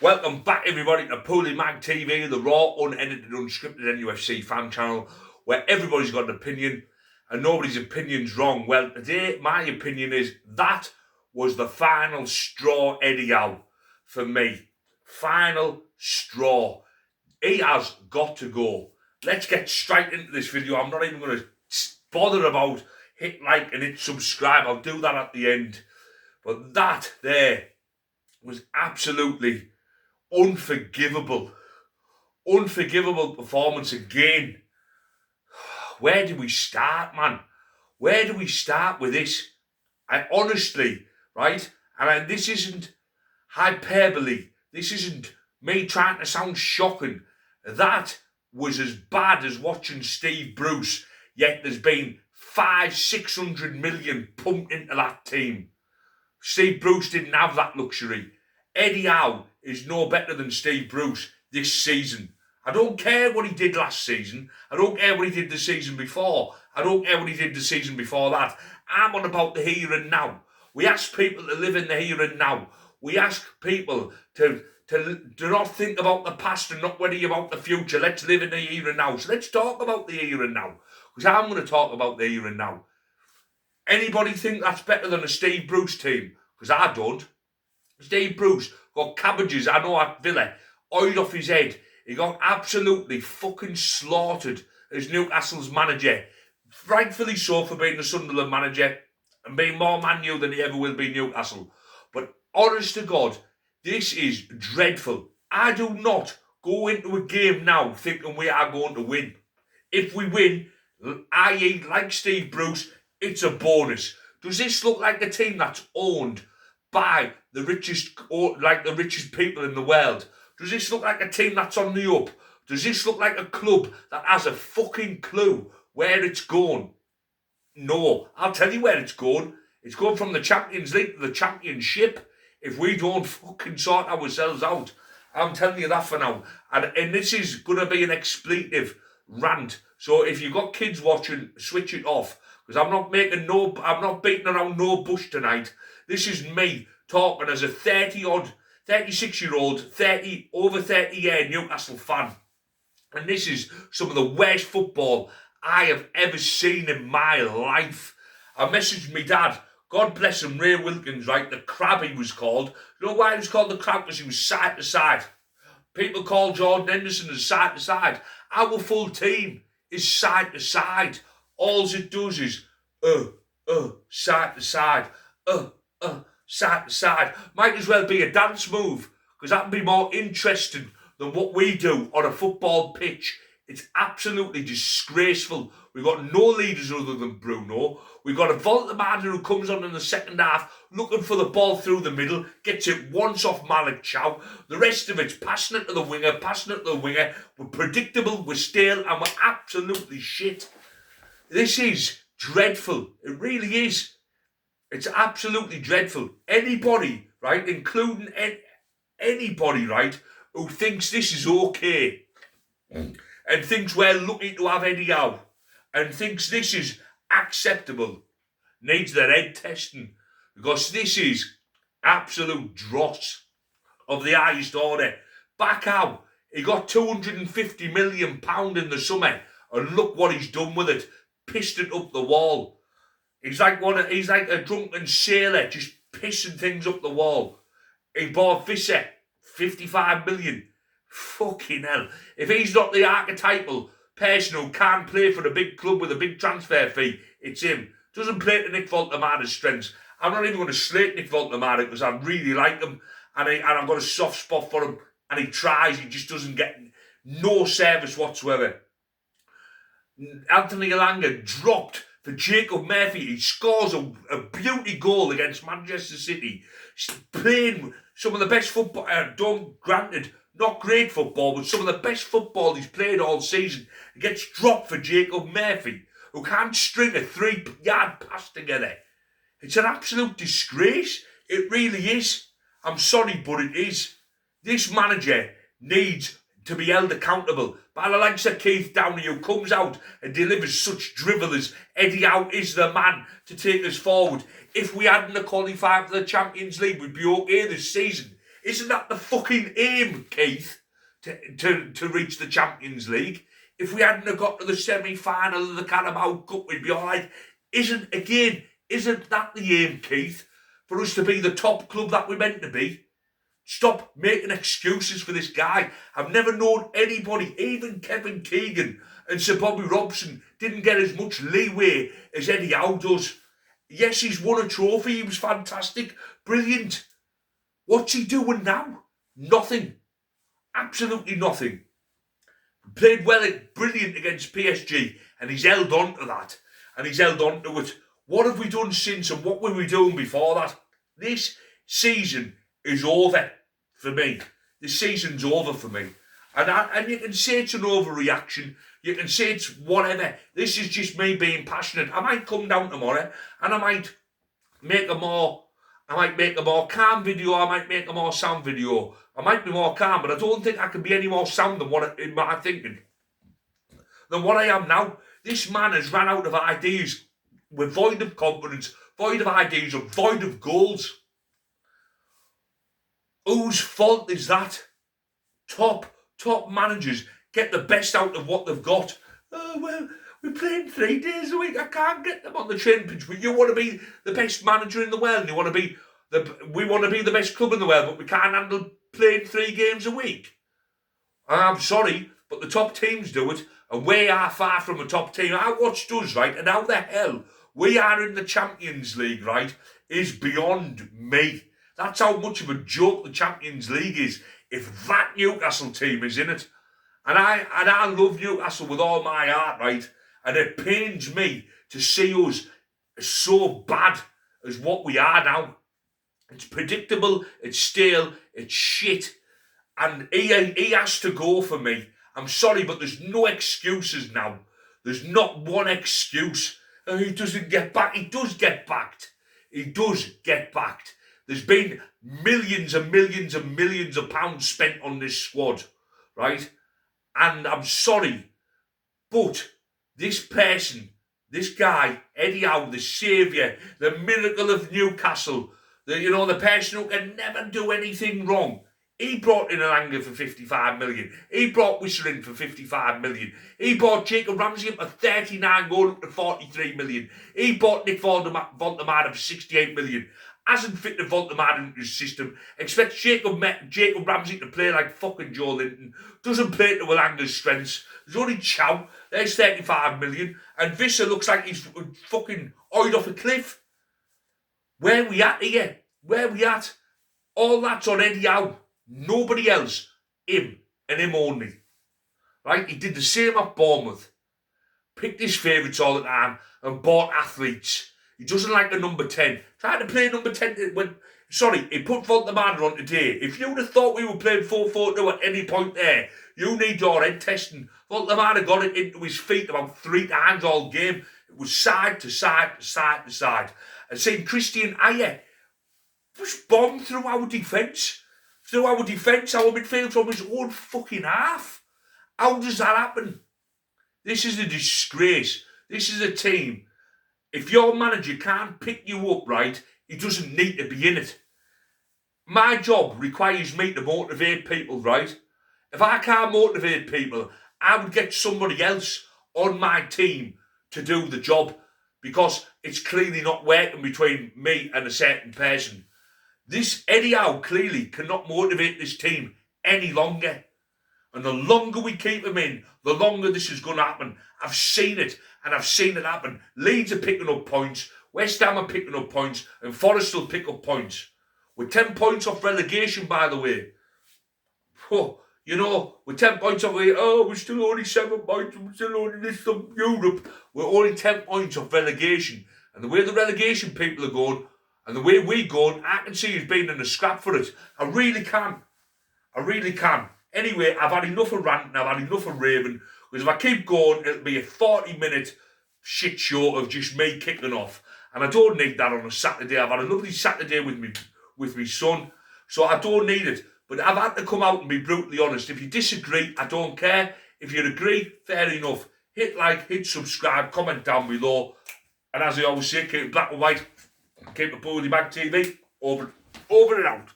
Welcome back, everybody, to Pooley Mag TV, the raw, unedited, unscripted NUFC fan channel, where everybody's got an opinion and nobody's opinion's wrong. Well, today, my opinion is that was the final straw, Eddie Howe, for me. Final straw. He has got to go. Let's get straight into this video. I'm not even going to bother about hit like and hit subscribe. I'll do that at the end. But that there was absolutely unforgivable performance again. Where do we start, man? Where do we start with this? I honestly, right, and this isn't hyperbole, this isn't me trying to sound shocking, that was as bad as watching Steve Bruce, yet there's been 500-600 million pumped into that team. Steve Bruce didn't have that luxury. Eddie Howe is no better than Steve Bruce this season. I don't care what he did last season. I don't care what he did the season before. I don't care what he did the season before that. I'm on about the here and now. We ask people to live in the here and now. We ask people to not think about the past and not worry about the future. Let's live in the here and now. So let's talk about the here and now. Because I'm going to talk about the here and now. Anybody think that's better than a Steve Bruce team? Because I don't. Steve Bruce got cabbages, I know, at Villa, oiled off his head. He got absolutely fucking slaughtered as Newcastle's manager. Rightfully so for being the Sunderland manager and being more Man U than he ever will be Newcastle. But honest to God, this is dreadful. I do not go into a game now thinking we are going to win. If we win, i.e. like Steve Bruce, it's a bonus. Does this look like a team that's owned by the richest people in the world? Does this look like a team that's on the up? Does this look like a club that has a fucking clue where it's going? No. I'll tell you where it's going. It's going from the Champions League to the Championship if we don't fucking sort ourselves out. I'm telling you that for now. And this is going to be an expletive rant. So if you've got kids watching, switch it off. Because I'm not beating around no bush tonight. This is me talking as a 36-year-old, over 30-year Newcastle fan. And this is some of the worst football I have ever seen in my life. I messaged my dad, God bless him, Ray Wilkins, right? The Crab he was called. You know why he was called the Crab? Because he was side to side. People call Jordan Henderson as side to side. Our full team is side to side. All it does is, side to side, side to side. Might as well be a dance move, because that'd be more interesting than what we do on a football pitch. It's absolutely disgraceful. We've got no leaders other than Bruno. We've got a Voltemada who comes on in the second half, looking for the ball through the middle, gets it once off Malik Chow. The rest of it's passing it to the winger. We're predictable, we're stale, and we're absolutely shit. This is dreadful. It really is. It's absolutely dreadful. Anybody, right, including anybody, right, who thinks this is okay and thinks we're lucky to have Eddie Howe and thinks this is acceptable needs their head testing, because this is absolute dross of the highest order. Back Howe, he got £250 million in the summer, and look what he's done with it. Pissed it up the wall. He's like a drunken sailor, just pissing things up the wall. He bought Visser, 55 million. Fucking hell. If he's not the archetypal person who can't play for a big club with a big transfer fee, it's him. Doesn't play to Nick Voltemada's strengths. I'm not even going to slate Nick Voltemada because I really like him and I've got a soft spot for him, and he tries, he just doesn't get no service whatsoever. Anthony Elanga dropped for Jacob Murphy. He scores a beauty goal against Manchester City. He's playing some of the best football, granted, not great football, but some of the best football he's played all season. He gets dropped for Jacob Murphy, who can't string a 3-yard pass together. It's an absolute disgrace. It really is. I'm sorry, but it is. This manager needs to be held accountable by the likes of Keith Downey, who comes out and delivers such drivel as Eddie Howe is the man to take us forward. If we hadn't qualified for the Champions League, we'd be okay this season. Isn't that the fucking aim, Keith, to reach the Champions League? If we hadn't have got to the semi-final of the Carabao Cup, we'd be all right. Isn't that the aim, Keith? For us to be the top club that we're meant to be? Stop making excuses for this guy. I've never known anybody, even Kevin Keegan and Sir Bobby Robson, didn't get as much leeway as Eddie Howe does. Yes, he's won a trophy. He was fantastic. Brilliant. What's he doing now? Nothing. Absolutely nothing. Played well, brilliant against PSG, and he's held on to that. And he's held on to it. What have we done since, and what were we doing before that? This season is over for me. This season's over for me. And you can say it's an overreaction. You can say it's whatever. This is just me being passionate. I might come down tomorrow and I might make a more calm video. I might make a more sound video. I might be more calm, but I don't think I can be any more sound than what in my thinking than what I am now. This man has ran out of ideas. We're void of confidence, void of ideas, and void of goals. Whose fault is that? Top managers get the best out of what they've got. Oh, well, we're playing 3 days a week. I can't get them on the training pitch. But you want to be the best manager in the world. We want to be the best club in the world, but we can't handle playing 3 games a week. I'm sorry, but the top teams do it, and we are far from a top team. I watched us, right, and how the hell we are in the Champions League, right, is beyond me. That's how much of a joke the Champions League is. If that Newcastle team is in it, and I love Newcastle with all my heart, right, and it pains me to see us so bad as what we are now. It's predictable, it's stale, it's shit, and he has to go for me. I'm sorry, but there's no excuses now. There's not one excuse. He doesn't get back. He does get backed. He does get backed. There's been millions and millions and millions of pounds spent on this squad, right? And I'm sorry, but this person, this guy, Eddie Howe, the saviour, the miracle of Newcastle, the person who can never do anything wrong. He brought in Elanga for 55 million. He brought Wisser in for 55 million. He bought Jacob Ramsey up for 39 going up to 43 million. He bought Nick Voldemar for 68 million. Hasn't fitted Voldemar into his system. Expects Jacob Ramsey to play like fucking Joe Linton. Doesn't play to Elanga's strengths. There's only Chow. There's 35 million. And Visser looks like he's fucking oiled off a cliff. Where we at here? Where we at? All that's on Eddie Howe. Nobody else. Him. And him only. Right? He did the same at Bournemouth. Picked his favourites all the time and bought athletes. He doesn't like the number 10. Tried to play number 10 he put Voldemar on today. If you'd have thought we were playing 4-4-2 at any point there, you need your head testing. Voldemar had got it into his feet about 3 times all game. It was side to side to side to side. And seeing Christian Ayer was bombed through our defence. Our midfield from his own fucking half. How does that happen? This is a disgrace. This is a team. If your manager can't pick you up, right, he doesn't need to be in it. My job requires me to motivate people, right? If I can't motivate people, I would get somebody else on my team to do the job because it's clearly not working between me and a certain person. This Eddie Howe clearly cannot motivate this team any longer. And the longer we keep him in, the longer this is going to happen. I've seen it, and I've seen it happen. Leeds are picking up points, West Ham are picking up points, and Forest will pick up points. We're 10 points off relegation, by the way. We're 10 points off. We're still only 7 points. We're still only this from Europe. We're only 10 points off relegation. And the way the relegation people are going, and the way we're going, I can see us being in a scrap for it. I really can. Anyway, I've had enough of ranting, I've had enough of raving, because if I keep going, it'll be a 40-minute shit show of just me kicking off. And I don't need that on a Saturday. I've had a lovely Saturday with my son, so I don't need it. But I've had to come out and be brutally honest. If you disagree, I don't care. If you agree, fair enough. Hit like, hit subscribe, comment down below. And as I always say, keep it black and white. Keep it Bully Bag TV. Over and out.